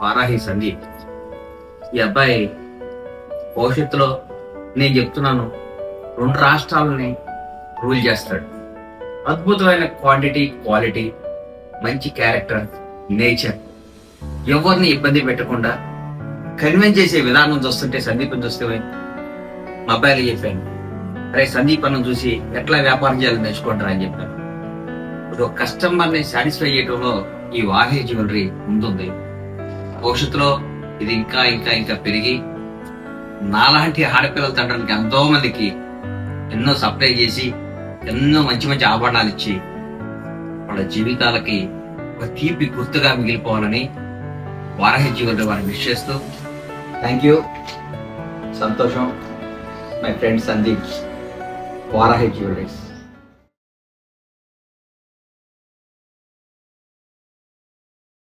వారాహి సందీప్. ఈ అబ్బాయి భవిష్యత్తులో నేను చెప్తున్నాను 2 రాష్ట్రాలని రూల్ చేస్తాడు. అద్భుతమైన క్వాంటిటీ, క్వాలిటీ, మంచి క్యారెక్టర్, నేచర్, ఎవరిని ఇబ్బంది పెట్టకుండా కన్విన్స్ చేసే విధానం చూస్తుంటే సందీప్ని చూస్తే మా అబ్బాయిలు చెప్పాను, అరే సందీప్ అన్న చూసి ఎట్లా వ్యాపారం చేయాలని నేర్చుకుంటారా అని చెప్పాను. ఇప్పుడు కస్టమర్ని సాటిస్ఫై చేయడంలో ఈ వారాహి జ్యువెలరీ ముందుంది. భవిష్యత్తులో ఇది ఇంకా ఇంకా ఇంకా పెరిగి నాలాంటి ఆడపిల్లల తండ్రికి ఎంతో మందికి ఎన్నో సప్లై చేసి ఎన్నో మంచి మంచి ఆభరణాలు ఇచ్చి వాళ్ళ జీవితాలకి ఒక తీపి గుర్తుగా మిగిలిపోవాలని వారాహి జ్యువెలరీ వారిని విష్ చేస్తూ థ్యాంక్ యూ. సంతోషం. My friend Sandeep, Varahi jewelleries.